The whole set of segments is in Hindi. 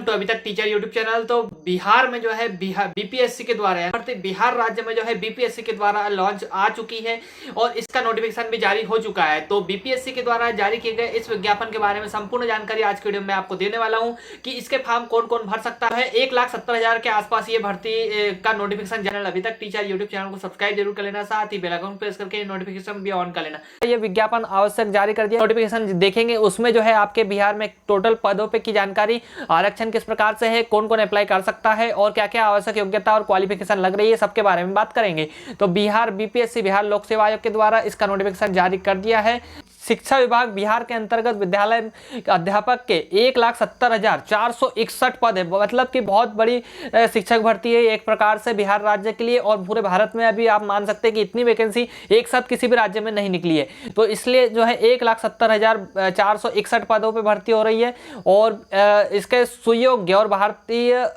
टू अभी तक टीचर यूट्यूब चैनल। तो बिहार में जो है बीपीएससी के द्वारा बिहार राज्य में जो है बीपीएससी के द्वारा लॉन्च आ चुकी है और इसका नोटिफिकेशन भी जारी हो चुका है। तो बीपीएससी के द्वारा जारी किए गए इस विज्ञापन के बारे में संपूर्ण जानकारी आज की वीडियो में आपको देने वाला हूं कि इसके फॉर्म कौन कौन भर सकता है। 1,70,000 के आसपास ये भर्ती का नोटिफिकेशन चैनल अभी तक टीचर यूट्यूब चैनल को सब्सक्राइब जरूर कर लेना, साथ ही बेल आइकन प्रेस करके नोटिफिकेशन भी ऑन कर लेना। ये विज्ञापन आवश्यक जारी कर दिया, नोटिफिकेशन देखेंगे उसमें जो है आपके बिहार में टोटल पदों पे की जानकारी, आरक्षण किस प्रकार से है, कौन कौन अप्लाई कर सकता है और क्या क्या आवश्यक योग्यता और क्वालिफिकेशन लग रही है, सबके बारे में बात करेंगे। तो बिहार बीपीएससी बिहार लोक सेवा आयोग के द्वारा इसका नोटिफिकेशन जारी कर दिया है। शिक्षा विभाग बिहार के अंतर्गत विद्यालय अध्यापक के 1,70,461 पद है, मतलब कि बहुत बड़ी शिक्षक भर्ती है एक प्रकार से बिहार राज्य के लिए। और पूरे भारत में अभी आप मान सकते हैं कि इतनी वैकेंसी एक साथ किसी भी राज्य में नहीं निकली है। तो इसलिए जो है 1,70,461 पदों पे भर्ती हो रही है और इसके सुयोग्य और भारतीय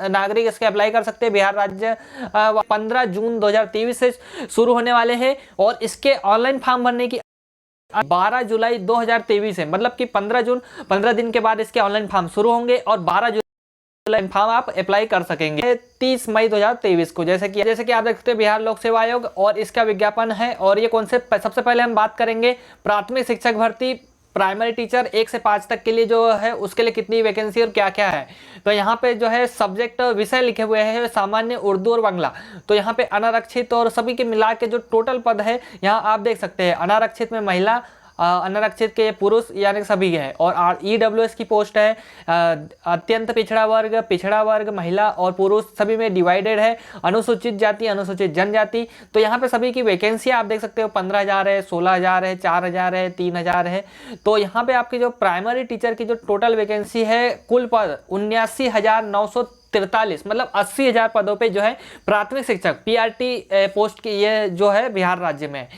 नागरिक इसके अप्लाई कर सकते हैं। बिहार राज्य 15 जून 2023 से शुरू होने वाले हैं और इसके ऑनलाइन फॉर्म भरने की 12 जुलाई 2023 है, मतलब कि 15 जून 15 दिन के बाद इसके ऑनलाइन फॉर्म शुरू होंगे और 12 जुलाई फॉर्म आप अप्लाई कर सकेंगे 30 मई 2023 को। जैसे कि आप देख सकते हैं बिहार लोक सेवा आयोग और इसका विज्ञापन है। और ये कौन से, सबसे पहले हम बात करेंगे प्राथमिक शिक्षक भर्ती प्राइमरी टीचर 1 से 5 तक के लिए जो है उसके लिए कितनी वैकेंसी और क्या क्या है। तो यहाँ पे जो है सब्जेक्ट विषय लिखे हुए हैं सामान्य, उर्दू और बांग्ला। तो यहाँ पे अनारक्षित और सभी के मिला के जो टोटल पद है यहाँ आप देख सकते हैं। अनारक्षित में महिला, अनारक्षित के पुरुष यानी सभी है। और ईडब्ल्यूएस की पोस्ट है अत्यंत पिछड़ा वर्ग, महिला और पुरुष सभी में डिवाइडेड है। अनुसूचित जाति, अनुसूचित जनजाति, तो यहाँ पे सभी की वैकेंसी आप देख सकते हो 15,000 है, 16,000 है, 4,000 है, 3,000 है। तो यहाँ पे आपकी जो प्राइमरी टीचर की जो टोटल वैकेंसी है कुल पद 79,943, मतलब 80,000 पदों पे जो है प्राथमिक शिक्षक पीआरटी पोस्ट की ये जो है बिहार राज्य में।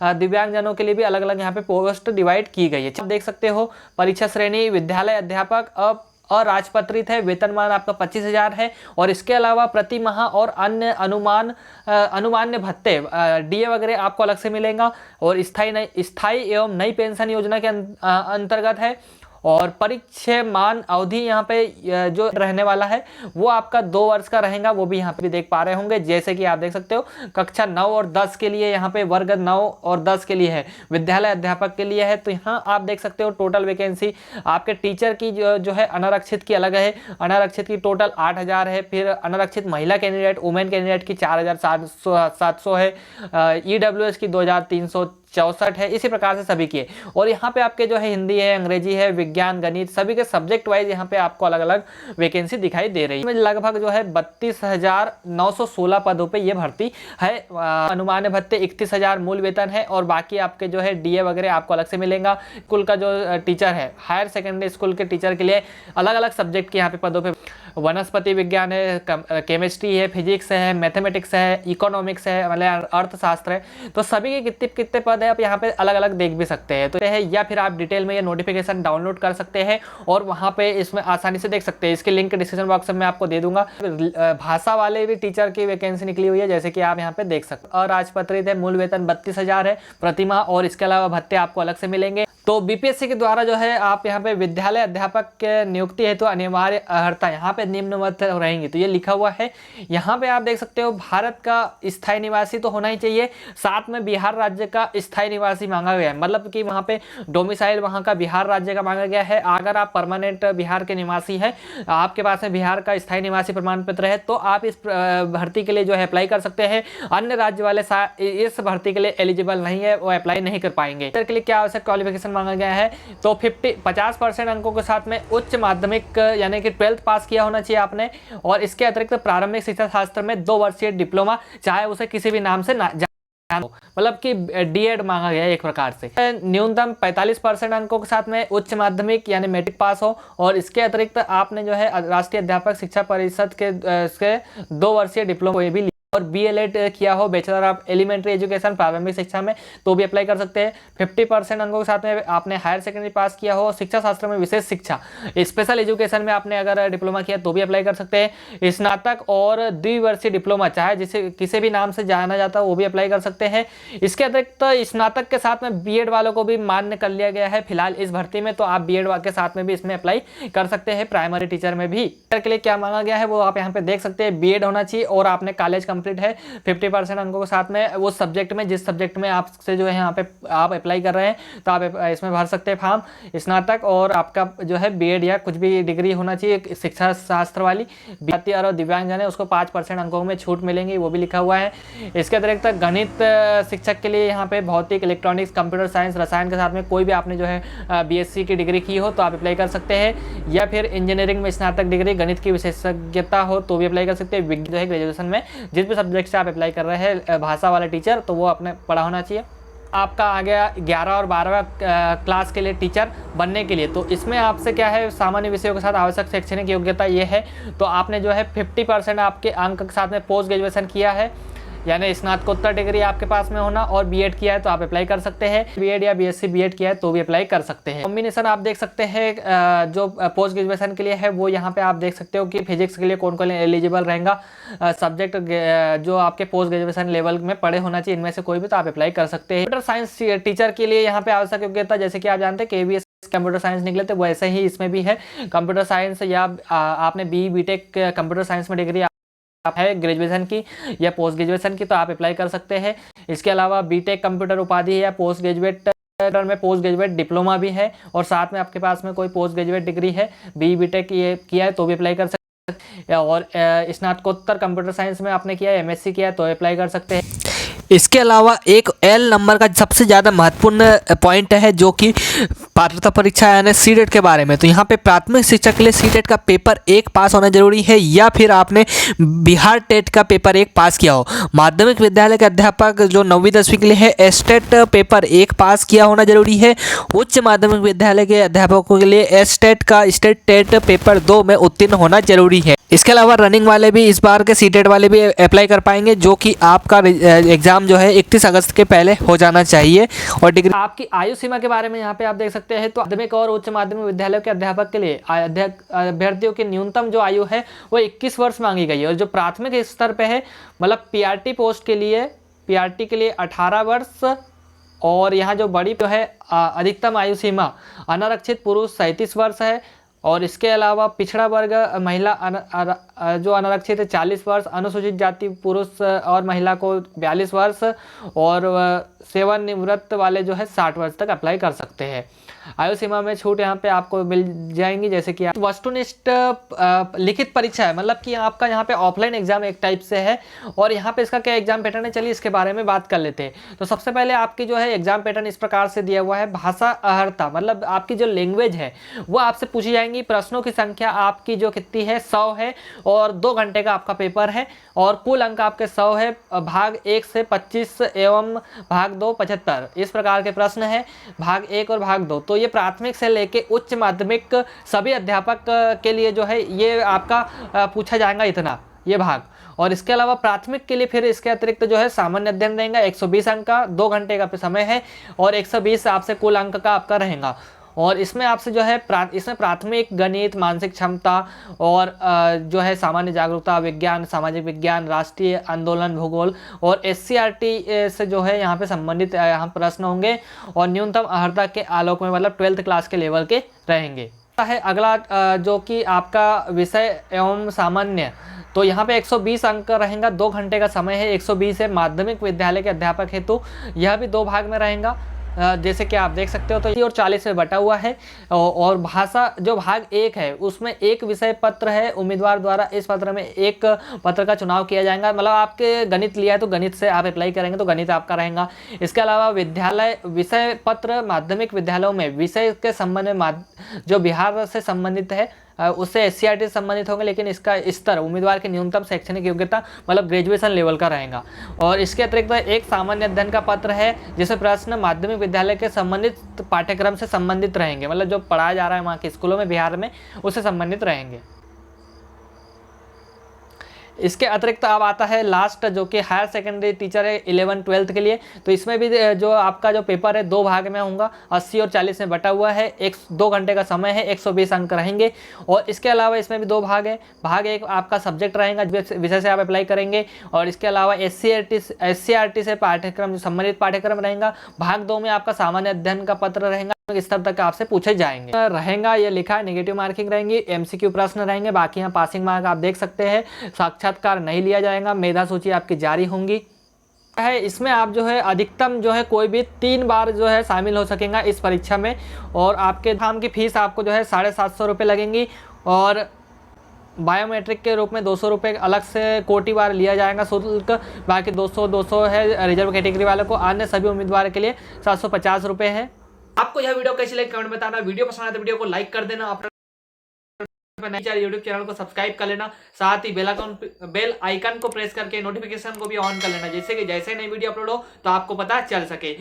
दिव्यांगजनों के लिए भी अलग अलग यहाँ पे पोस्ट डिवाइड की गई है। आप देख सकते हो परीक्षा श्रेणी विद्यालय अध्यापक अब अराजपत्रित है, वेतनमान आपका 25,000 है। और इसके अलावा प्रति माह और अन्य अनुमान्य भत्ते डीए वगैरह आपको अलग से मिलेगा। और स्थायी एवं नई पेंशन योजना के अंतर्गत है। और परिक्षेमान अवधि यहाँ पे जो रहने वाला है वो आपका 2 वर्ष का रहेगा, वो भी यहाँ पे भी देख पा रहे होंगे। जैसे कि आप देख सकते हो कक्षा 9 और 10 के लिए यहाँ पे वर्ग 9 और 10 के लिए है, विद्यालय अध्यापक के लिए है। तो यहाँ आप देख सकते हो टोटल वैकेंसी आपके टीचर की जो है अनारक्षित की अलग है। अनारक्षित की टोटल 8,000 है। फिर अनारक्षित महिला कैंडिडेट, वुमेन कैंडिडेट की 4,700 है। ईडब्ल्यूएस की 2,364 है। इसी प्रकार से सभी की। और यहाँ पे आपके जो है हिंदी है, अंग्रेजी है, विज्ञान, गणित, सभी के सब्जेक्ट वाइज यहाँ पे आपको अलग अलग वैकेंसी दिखाई दे रही है। लगभग जो है 32,916 पदों पे ये भर्ती है। अनुमान्य भत्ते 31,000 मूल वेतन है और बाकी आपके जो है डीए वगैरह आपको अलग से मिलेगा। स्कूल का जो टीचर है, हायर सेकेंडरी स्कूल के टीचर के लिए अलग अलग सब्जेक्ट के यहाँ पे पदों पे वनस्पति विज्ञान है, केमिस्ट्री है, फिजिक्स है, मैथमेटिक्स है, इकोनॉमिक्स है, मतलब अर्थशास्त्र है। तो सभी के कितने कितने पद है आप यहाँ पे अलग अलग देख भी सकते हैं। तो है या फिर आप डिटेल में ये नोटिफिकेशन डाउनलोड कर सकते हैं और वहाँ पे इसमें आसानी से देख सकते हैं। इसके लिंक डिस्क्रिप्शन बॉक्स में आपको दे दूंगा। भाषा वाले भी टीचर की वैकेंसी निकली हुई है, जैसे कि आप यहाँ पे देख सकते हैं। अराजपत्रित है, मूल वेतन 32,000 है प्रति माह और इसके अलावा भत्ते आपको अलग से मिलेंगे। तो बीपीएससी के द्वारा जो है आप यहाँ पे विद्यालय अध्यापक के नियुक्ति है तो अनिवार्य अर्हता यहाँ पे निम्नवत रहेंगी। तो ये लिखा हुआ है यहाँ पे आप देख सकते हो। भारत का स्थायी निवासी तो होना ही चाहिए, साथ में बिहार राज्य का स्थायी निवासी मांगा गया है, मतलब कि वहाँ पे डोमिसाइल वहाँ का बिहार राज्य का मांगा गया है। अगर आप परमानेंट बिहार के निवासी हैं, आपके पास में बिहार का स्थायी निवासी प्रमाण पत्र है, तो आप इस भर्ती के लिए जो है अप्लाई कर सकते हैं। अन्य राज्य वाले इस भर्ती के लिए एलिजिबल नहीं है, वो अप्लाई नहीं कर पाएंगे। के लिए क्या आवश्यक क्वालिफिकेशन मांगा गया है, तो 50% अंकों के साथ में उच्च माध्यमिक यानी कि 12th पास किया होना चाहिए आपने। और इसके अतिरिक्त प्रारंभिक शिक्षा शास्त्र में 2 वर्षीय डिप्लोमा, चाहे उसे किसी भी नाम से मतलब कि डीएड मांगा गया है एक प्रकार से। न्यूनतम 45% अंकों के साथ में उच्च माध्यमिक यानी मैट्रिक पास हो। और इसके अतिरिक्त आपने जो है राष्ट्रीय अध्यापक शिक्षा परिषद के 2 वर्षीय डिप्लोमा भी और BLED किया हो, बैचलर ऑफ एलिमेंट्री एजुकेशन प्रारंभिक शिक्षा में, तो भी अप्लाई कर सकते हैं। 50% अंकों के साथ में आपने हायर सेकेंडरी पास किया हो, शिक्षा शास्त्र में विशेष शिक्षा स्पेशल एजुकेशन में आपने अगर डिप्लोमा किया तो भी अप्लाई कर सकते हैं। स्नातक और द्विवर्षीय डिप्लोमा चाहे जिसे किसी भी नाम से जाना जाता है वो भी अप्लाई कर सकते हैं। इसके अतिरिक्त स्नातक के साथ में BEड वालों को भी मान्य कर लिया गया है फिलहाल इस भर्ती में, तो आप BEड के साथ में भी इसमें अप्लाई कर सकते हैं। प्राइमरी टीचर में भी के लिए क्या मांगा गया है वो आप यहाँ पे देख सकते हैं। BEड होना चाहिए और आपने कॉलेज कंप्लीट है 50% अंकों के साथ में वो सब्जेक्ट में, जिस सब्जेक्ट में आपसे जो है यहाँ पे आप अप्लाई कर रहे हैं तो आप इसमें भर सकते हैं फॉर्म। स्नातक और आपका जो है BEड या कुछ भी डिग्री होना चाहिए शिक्षा शास्त्र वाली। और दिव्यांगजन है उसको 5% अंकों में छूट मिलेंगी, वो भी लिखा हुआ है। इसके अतिरिक्त गणित शिक्षक के लिए यहाँ पे भौतिक, इलेक्ट्रॉनिक्स, कंप्यूटर साइंस, रसायन के साथ में कोई भी आपने जो है BSc की डिग्री की हो तो आप अप्लाई कर सकते हैं, या फिर इंजीनियरिंग में स्नातक डिग्री गणित की विशेषज्ञता हो तो भी अप्लाई कर सकते हैं। जो है ग्रेजुएशन में जिस भी सब्जेक्ट से आप अप्लाई कर रहे हैं भाषा वाला टीचर तो वो आपने पढ़ा होना चाहिए। आपका आ गया 11 और 12वां क्लास के लिए टीचर बनने के लिए, तो इसमें आपसे क्या है सामान्य विषयों के साथ आवश्यक शैक्षणिक योग्यता ये है, तो आपने जो है 50% आपके अंक के साथ में पोस्ट ग्रेजुएशन किया है, यानी स्नातकोत्तर डिग्री आपके पास में होना, और BEड किया है तो आप अप्लाई कर सकते हैं। BEड या BSc BEd किया है तो भी अप्लाई कर सकते हैं। कॉम्बिनेशन आप देख सकते हैं जो पोस्ट ग्रेजुएशन के लिए है वो यहाँ पे आप देख सकते हो कि फिजिक्स के लिए कौन कौन एलिजिबल रहेगा, सब्जेक्ट जो आपके पोस्ट ग्रेजुएशन लेवल में पढ़े होना चाहिए इनमें से कोई भी, तो आप अप्लाई कर सकते हैं। कंप्यूटर साइंस टीचर के लिए यहाँ पे आवश्यक योग्यता जैसे कि आप जानते हैं KVS कंप्यूटर साइंस निकले थे, वैसे ही इसमें भी है कंप्यूटर साइंस, या आपने BTech कंप्यूटर साइंस में डिग्री आप है ग्रेजुएशन की या पोस्ट ग्रेजुएशन की तो आप अप्लाई कर सकते हैं। इसके अलावा BTech कंप्यूटर उपाधि है या पोस्ट ग्रेजुएट में पोस्ट ग्रेजुएट डिप्लोमा भी है, और साथ में आपके पास में कोई पोस्ट ग्रेजुएट डिग्री है BTech ये किया है तो भी अप्लाई कर सकते हैं, और स्नातकोत्तर कंप्यूटर साइंस में आपने किया है MSc किया है तो अप्लाई कर सकते हैं। इसके अलावा एक L नंबर का सबसे ज़्यादा महत्वपूर्ण पॉइंट है जो कि पात्रता परीक्षा यानी CTET के बारे में, तो यहाँ पे प्राथमिक शिक्षक के लिए CTET का पेपर 1 पास होना जरूरी है, या फिर आपने बिहार टेट का पेपर 1 पास किया हो। माध्यमिक विद्यालय के अध्यापक जो 9वीं 10वीं के लिए है STET पेपर 1 पास किया होना जरूरी है। उच्च माध्यमिक विद्यालय के अध्यापकों के लिए STET का स्टेट टेट पेपर 2 में उत्तीर्ण होना जरूरी है। इसके अलावा रनिंग वाले भी इस बार के CTET वाले भी अप्लाई कर पाएंगे, जो कि आपका एग्जाम जो है 31 अगस्त के पहले हो जाना चाहिए। और डिग्री आपकी आयु सीमा के बारे में यहाँ पे आप देख सकते हैं, तो माध्यमिक और उच्च माध्यमिक विद्यालयों के अध्यापक के लिए अभ्यर्थियों की न्यूनतम जो आयु है वो 21 वर्ष मांगी गई है, और जो प्राथमिक स्तर पे है मतलब PRT पोस्ट के लिए PRT के लिए 18 वर्ष, और यहाँ जो बड़ी जो है अधिकतम आयु सीमा अनारक्षित पुरुष 37 वर्ष है, और इसके अलावा पिछड़ा वर्ग महिला जो अनारक्षित है 40 वर्ष, अनुसूचित जाति पुरुष और महिला को 42 वर्ष, और सेवानिवृत्त वाले जो है 60 वर्ष तक अप्लाई कर सकते हैं। आयु सीमा में छूट यहाँ पे आपको मिल जाएंगी, जैसे कि वस्तुनिष्ठ लिखित परीक्षा है, मतलब कि आपका यहाँ पे ऑफलाइन एग्जाम एक टाइप से है, और यहाँ पे इसका क्या एग्जाम पैटर्न है चलिए इसके बारे में बात कर लेते हैं। तो सबसे पहले आपकी जो है एग्जाम पैटर्न इस प्रकार से दिया हुआ है, भाषा अर्हता मतलब आपकी जो लैंग्वेज है वो आपसे पूछी जाएंगी। प्रश्नों की संख्या आपकी जो कितनी है 100 है, और 2 घंटे का आपका पेपर है, और कुल अंक आपके 100 है, भाग 1 से 25 एवं भाग 2 75 इस प्रकार के प्रश्न है, भाग 1 और भाग 2। तो ये प्राथमिक से लेके उच्च माध्यमिक सभी अध्यापक के लिए जो है ये आपका पूछा जाएगा इतना ये भाग। और इसके अलावा प्राथमिक के लिए फिर इसके अतिरिक्त जो है सामान्य अध्ययन रहेगा 120 अंक का, 2 घंटे का समय है, और 120 आपसे कुल अंक का आपका रहेगा। और इसमें आपसे जो है इसमें प्राथमिक गणित, मानसिक क्षमता, और जो है सामान्य जागरूकता, विज्ञान, सामाजिक विज्ञान, राष्ट्रीय आंदोलन, भूगोल और SCRT से जो है यहाँ पे संबंधित यहाँ प्रश्न होंगे, और न्यूनतम अर्हता के आलोक में मतलब 12th क्लास के लेवल के रहेंगे। है अगला जो कि आपका विषय एवं सामान्य, तो यहाँ पे 120 अंक रहेगा, 2 घंटे का समय है, 120 है माध्यमिक विद्यालय के अध्यापक हेतु, यह भी 2 भाग में रहेगा जैसे कि आप देख सकते हो। तो ये और 40 में बटा हुआ है, और भाषा जो भाग 1 है उसमें एक विषय पत्र है, उम्मीदवार द्वारा इस पत्र में एक पत्र का चुनाव किया जाएगा, मतलब आपके गणित लिया है तो गणित से आप अप्लाई करेंगे तो गणित आपका रहेगा। इसके अलावा विद्यालय विषय पत्र माध्यमिक विद्यालयों में विषय के संबंध में जो बिहार से संबंधित है उससे SCRT से संबंधित होंगे, लेकिन इसका स्तर उम्मीदवार की न्यूनतम शैक्षणिक योग्यता मतलब ग्रेजुएशन लेवल का रहेगा। और इसके अतिरिक्त एक सामान्य अध्ययन का पत्र है जिसमें प्रश्न माध्यमिक विद्यालय के संबंधित पाठ्यक्रम से संबंधित रहेंगे, मतलब जो पढ़ाया जा रहा है वहाँ के स्कूलों में बिहार में उससे संबंधित रहेंगे। इसके अतिरिक्त अब आता है लास्ट जो कि हायर सेकेंडरी टीचर है 11-12 के लिए। तो इसमें भी जो आपका जो पेपर है 2 भाग में होगा, 80 और 40 में बटा हुआ है। 2 घंटे का समय है, 120 अंक रहेंगे। और इसके अलावा इसमें भी 2 भाग है। भाग 1 आपका सब्जेक्ट रहेगा, विषय से आप अप्लाई करेंगे। और इसके अलावा SC/RT से पाठ्यक्रम, सम्मिलित पाठ्यक्रम रहेगा। भाग 2 में आपका सामान्य अध्ययन का पत्र रहेगा, इस स्तर तक आपसे पूछे जाएंगे रहेगा। ये लिखा है नेगेटिव मार्किंग रहेंगी, MCQ प्रश्न रहेंगे। बाकी यहाँ पासिंग मार्क आप देख सकते हैं। साक्षात्कार नहीं लिया जाएगा, मेधा सूची आपकी जारी होंगी है। इसमें आप जो है अधिकतम जो है कोई भी 3 बार जो है शामिल हो सकेगा इस परीक्षा में। और आपके एग्जाम की फीस आपको जो है 750 रुपये लगेंगी। और बायोमेट्रिक के रूप में 200 रुपये अलग से कोटि बार लिया जाएगा शुल्क। बाकी 200 है रिजर्व कैटेगरी वालों को। अन्य सभी उम्मीदवार के लिए 750 रुपये है। आपको यह वीडियो कैसी लगी कमेंट बताना। वीडियो पसंद आए तो वीडियो को लाइक कर देना। अपना यूट्यूब चैनल को सब्सक्राइब कर लेना। साथ ही बेल आइकन को प्रेस करके नोटिफिकेशन को भी ऑन कर लेना, जैसे कि जैसे नई वीडियो अपलोड हो तो आपको पता चल सके।